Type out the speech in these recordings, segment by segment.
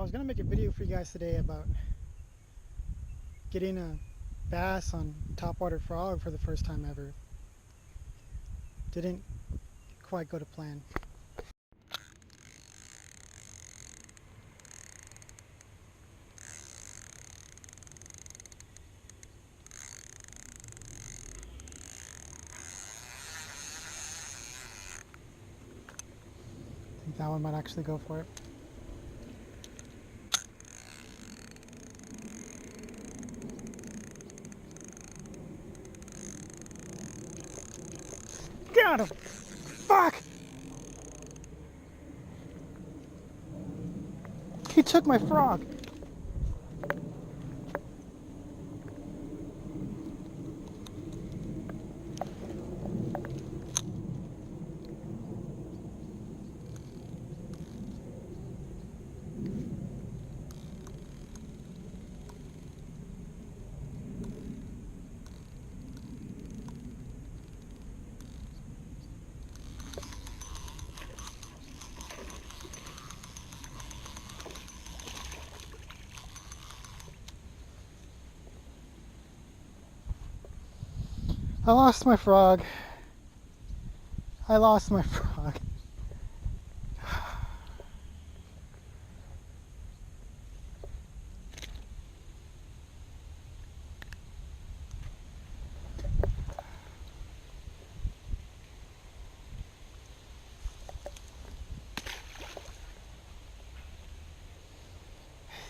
was gonna make a video for you guys today about getting a bass on topwater frog for the first time ever. Didn't quite go to plan. I think that one might actually go for it. Got him! Fuck! He took my frog! I lost my frog. I lost my frog.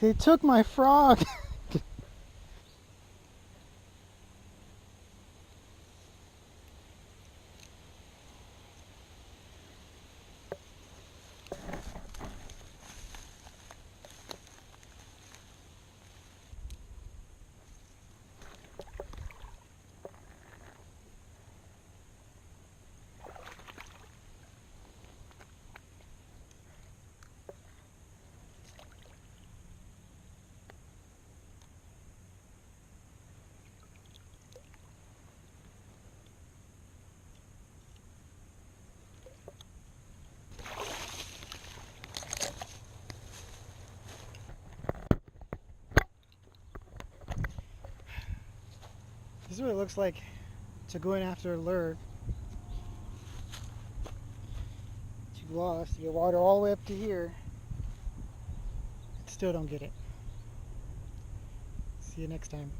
They took my frog. This is what it looks like to go in after a lure. You've lost. You get water all the way up to here. Still don't get it. See you next time.